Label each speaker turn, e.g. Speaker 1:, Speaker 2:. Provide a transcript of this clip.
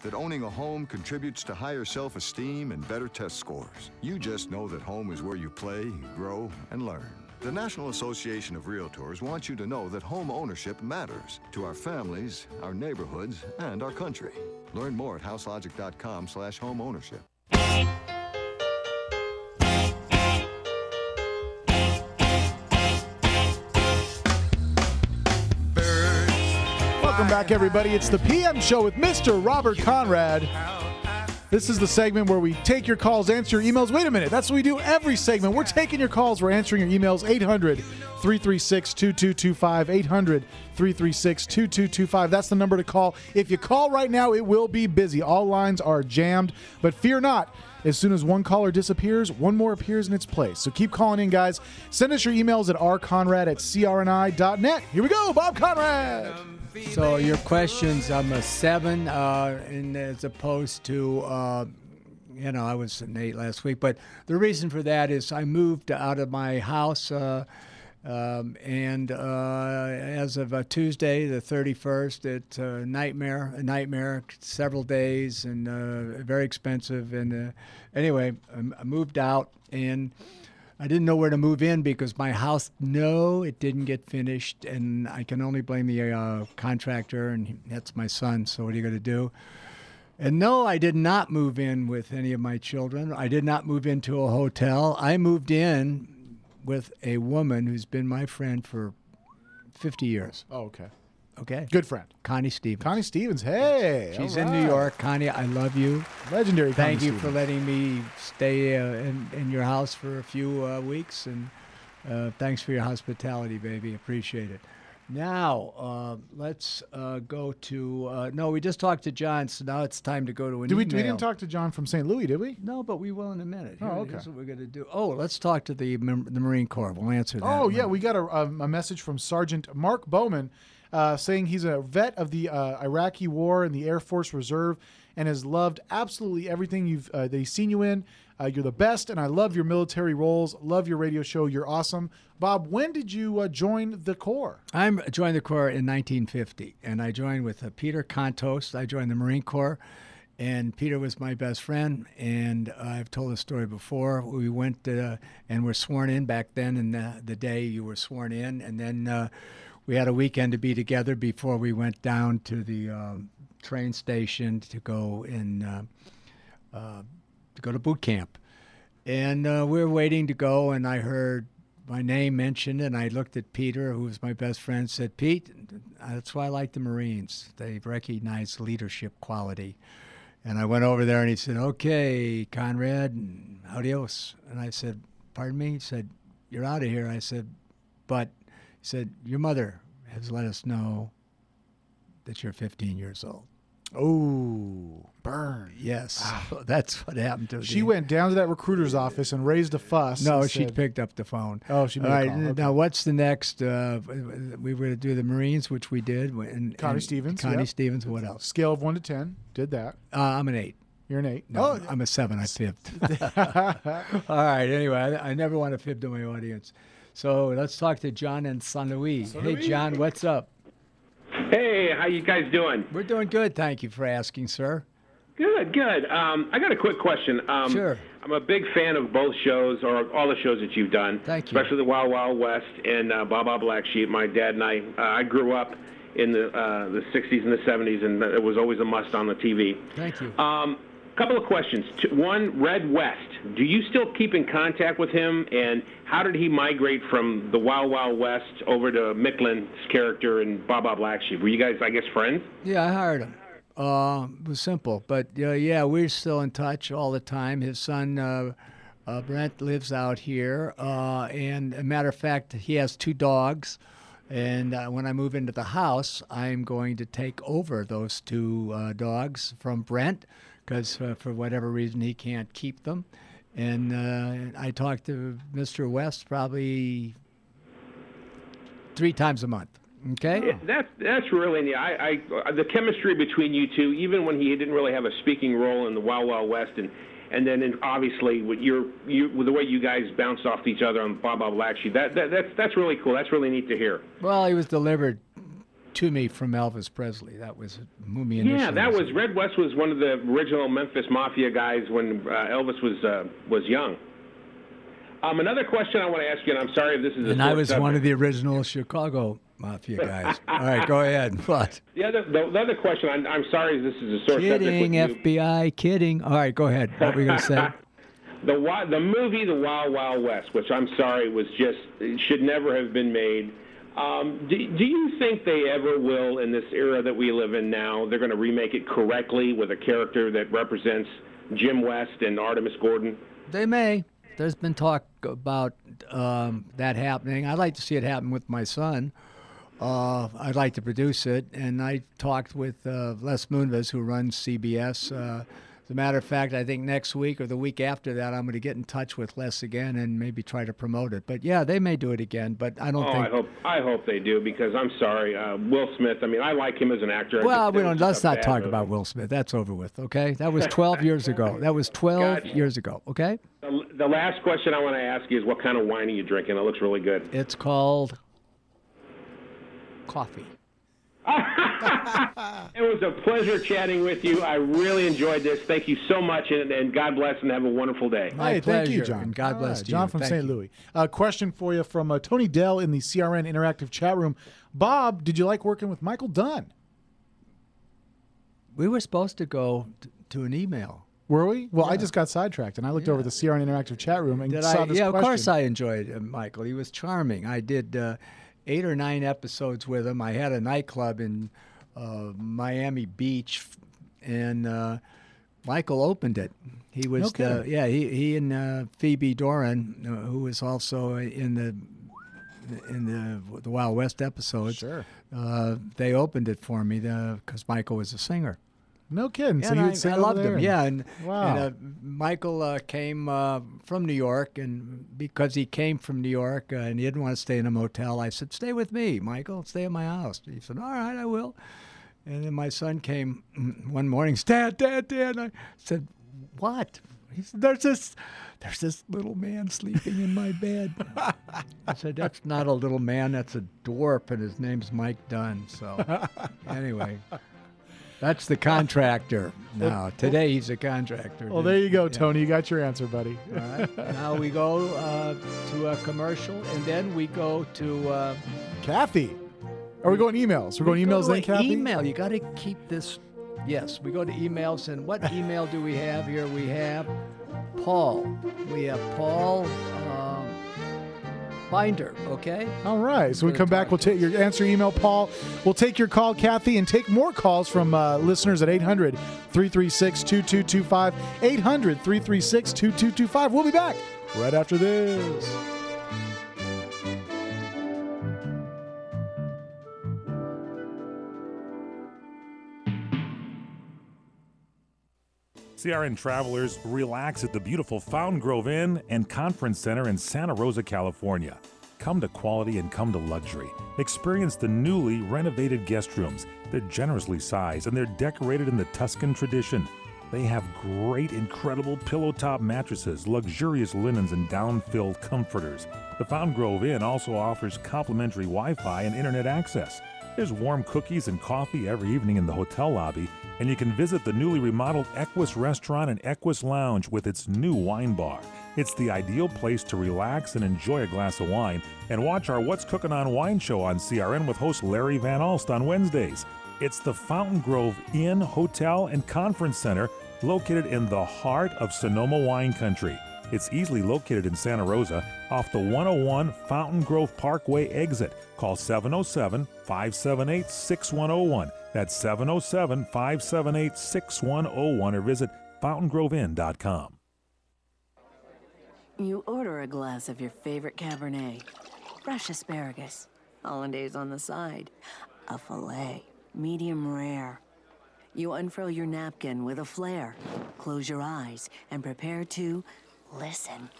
Speaker 1: that owning a home contributes to higher self-esteem and better test scores. You just know that home is where you play, grow, and learn. The National Association of Realtors wants you to know that home ownership matters to our families, our neighborhoods, and our country. Learn more at houselogic.com/homeownership.
Speaker 2: Welcome back, everybody. It's the PM Show with Mr. Robert Conrad. This is the segment where we take your calls, answer your emails. Wait a minute. That's what we do every segment. We're taking your calls. We're answering your emails. 800-336-2225. 800-336-2225. That's the number to call. If you call right now, it will be busy. All lines are jammed. But fear not. As soon as one caller disappears, one more appears in its place. So keep calling in, guys. Send us your emails at rconrad@crni.net. Here we go, Bob Conrad.
Speaker 3: So your questions, I'm a 7, and as opposed to, I was an 8 last week. But the reason for that is I moved out of my house, and as of Tuesday, the 31st, it's a nightmare, several days, and very expensive. And anyway, I moved out, and I didn't know where to move in because my house, it didn't get finished, and I can only blame the contractor, and that's my son, so what are you going to do? And no, I did not move in with any of my children. I did not move into a hotel. I moved in with a woman who's been my friend for 50 years.
Speaker 2: Oh, okay.
Speaker 3: Okay.
Speaker 2: Good friend.
Speaker 3: Connie Stevens.
Speaker 2: Connie Stevens. Hey.
Speaker 3: She's in New York. Connie, I love you.
Speaker 2: Legendary Connie
Speaker 3: Thank you
Speaker 2: Stevens.
Speaker 3: for letting me stay in your house for a few weeks, and thanks for your hospitality, baby. Appreciate it. Now, let's go to we just talked to John, so now it's time to go to an email.
Speaker 2: We didn't talk to John from St. Louis, did we?
Speaker 3: No, but we will in a minute.
Speaker 2: Okay.
Speaker 3: Here's what we're going to do. Oh, let's talk to the Marine Corps. We'll answer that.
Speaker 2: Oh, yeah, we got a message from Sergeant Mark Bowman saying he's a vet of the Iraqi War in the Air Force Reserve and has loved absolutely everything that he's seen you in. You're the best, and I love your military roles. Love your radio show. You're awesome. Bob, when did you join the Corps?
Speaker 3: I joined the Corps in 1950, and I joined with Peter Contos. I joined the Marine Corps, and Peter was my best friend, and I've told the story before. We went and were sworn in back then, and the day you were sworn in, and then we had a weekend to be together before we went down to the train station to go to boot camp. And we were waiting to go, and I heard my name mentioned, and I looked at Peter, who was my best friend, said, Pete, that's why I like the Marines. They recognize leadership quality. And I went over there, and he said, okay, Conrad, adios. And I said, pardon me? He said, you're out of here. I said, but he said, your mother has let us know that you're 15 years old.
Speaker 2: Oh, burn.
Speaker 3: Yes. So that's what happened to her.
Speaker 2: She went down to that recruiter's office and raised a fuss.
Speaker 3: No, she picked up the phone.
Speaker 2: Oh, she made
Speaker 3: All
Speaker 2: a
Speaker 3: right,
Speaker 2: call. Okay.
Speaker 3: now what's the next? We were going to do the Marines, which we did.
Speaker 2: Connie Stevens.
Speaker 3: Connie
Speaker 2: yep.
Speaker 3: Stevens, what else?
Speaker 2: Scale of 1 to 10. Did that.
Speaker 3: I'm an 8.
Speaker 2: You're an 8.
Speaker 3: No, I'm a 7. I fibbed. All right, anyway, I never want to fib to my audience. So let's talk to John in San Luis. Hey, John, what's up?
Speaker 4: Hey, how you guys doing?
Speaker 3: We're doing good. Thank you for asking, sir.
Speaker 4: Good. I got a quick question.
Speaker 3: Sure.
Speaker 4: I'm a big fan of both shows, or all the shows that you've done.
Speaker 3: Thank you.
Speaker 4: Especially the Wild Wild West and Baa Black Sheep. My dad and I grew up in the 60s and the 70s, and it was always a must on the TV.
Speaker 3: Thank you.
Speaker 4: Couple of questions. One, Red West. Do you still keep in contact with him? And how did he migrate from the Wild Wild West over to Micklin's character in Baa Black Sheep? Were you guys, I guess, friends?
Speaker 3: Yeah, I hired him. It was simple. But, yeah, we're still in touch all the time. His son, Brent, lives out here. And, a matter of fact, he has 2 dogs. And when I move into the house, I'm going to take over those 2 dogs from Brent, because for whatever reason he can't keep them. And I talk to Mr. West probably 3 times a month. Okay?
Speaker 4: Yeah, that's really neat. The chemistry between you two, even when he didn't really have a speaking role in the Wild Wild West, and then obviously with the way you guys bounced off each other on Baa Black Sheep, that's really cool. That's really neat to hear.
Speaker 3: Well, he was delivered to me from Elvis Presley. That was whom he initially.
Speaker 4: Yeah, that was Red West was one of the original Memphis Mafia guys when Elvis was young. Another question I want to ask you, and I'm sorry if this is a
Speaker 3: and I was one of the original Chicago Mafia guys. All right, go ahead. What?
Speaker 4: The other question, I'm sorry if this is a sore subject with
Speaker 3: Kidding,
Speaker 4: you.
Speaker 3: FBI, kidding. All right, go ahead. What were you going to say?
Speaker 4: The movie The Wild Wild West, which I'm sorry was just should never have been made. Do you think they ever will, in this era that we live in now, they're going to remake it correctly with a character that represents Jim West and Artemis Gordon?
Speaker 3: They may. There's been talk about that happening. I'd like to see it happen with my son. I'd like to produce it, and I talked with Les Moonves, who runs CBS. As a matter of fact, I think next week or the week after that, I'm going to get in touch with Les again and maybe try to promote it. But yeah, they may do it again, but I don't think.
Speaker 4: I hope they do, because I'm sorry, Will Smith. I mean, I like him as an actor.
Speaker 3: Well, let's not talk about Will Smith. That's over with. Okay, that was 12 years ago. That was 12 years ago. Okay.
Speaker 4: The last question I want to ask you is, what kind of wine are you drinking? It looks really good.
Speaker 3: It's called coffee.
Speaker 4: It was a pleasure chatting with you. I really enjoyed this. Thank you so much, and God bless, and have a wonderful day.
Speaker 3: My pleasure.
Speaker 2: Thank you, John.
Speaker 3: And God bless you.
Speaker 2: John from St. Louis. Question for you from Tony Dell in the CRN Interactive chat room. Bob, did you like working with Michael Dunn?
Speaker 3: We were supposed to go to an email.
Speaker 2: Were we? Well,
Speaker 3: Yeah.
Speaker 2: I just got sidetracked, and I looked over the CRN Interactive chat room and saw this
Speaker 3: Yeah,
Speaker 2: question.
Speaker 3: of course I enjoyed Michael. He was charming. I did 8 or 9 episodes with him. I had a nightclub in Miami Beach, and Michael opened it. He was he and Phoebe Doran, who was also in the Wild West episodes.
Speaker 2: Sure.
Speaker 3: They opened it for me because Michael was a singer.
Speaker 2: No kidding.
Speaker 3: Yeah,
Speaker 2: So you'd sing
Speaker 3: I
Speaker 2: over
Speaker 3: loved
Speaker 2: there
Speaker 3: him.
Speaker 2: and-
Speaker 3: Yeah, and,
Speaker 2: Wow.
Speaker 3: and Michael came from New York, and because he came from New York and he didn't want to stay in a motel, I said, "Stay with me, Michael. Stay at my house." He said, "All right, I will." And then my son came one morning, Dad. And I said, "What?" He said, "There's this little man sleeping in my bed." I said, "That's not a little man. That's a dwarf, and his name's Mike Dunn." So anyway. That's the contractor now. Today he's a contractor.
Speaker 2: Well, there you go, Tony. You got your answer, buddy.
Speaker 3: All right. Now we go to a commercial, and then we go to
Speaker 2: Kathy. Are we going emails? We're going emails then, Kathy?
Speaker 3: Email. You got to keep this. Yes, we go to emails, and what email do we have here? We have Paul. We have Paul Binder, okay?
Speaker 2: All right. So we come back. We'll take your answer email, Paul. We'll take your call, Kathy, and take more calls from listeners at 800-336-2225. 800-336-2225. We'll be back right after this.
Speaker 5: CRN travelers, relax at the beautiful Fountain Grove Inn and Conference Center in Santa Rosa, California. Come to quality and come to luxury. Experience the newly renovated guest rooms. They're generously sized and they're decorated in the Tuscan tradition. They have great, incredible pillow-top mattresses, luxurious linens, and down-filled comforters. The Fountain Grove Inn also offers complimentary Wi-Fi and internet access. There's warm cookies and coffee every evening in the hotel lobby, and you can visit the newly remodeled Equus Restaurant and Equus Lounge with its new wine bar. It's the ideal place to relax and enjoy a glass of wine and watch our What's Cooking on Wine show on CRN with host Larry Van Alst on Wednesdays. It's the Fountain Grove Inn, Hotel, and Conference Center located in the heart of Sonoma wine country. It's easily located in Santa Rosa off the 101 Fountain Grove Parkway exit. Call 707-578-6101. That's 707-578-6101 or visit fountaingroveinn.com.
Speaker 6: You order a glass of your favorite Cabernet, fresh asparagus, hollandaise on the side, a filet, medium rare. You unfurl your napkin with a flair, close your eyes, and prepare to listen.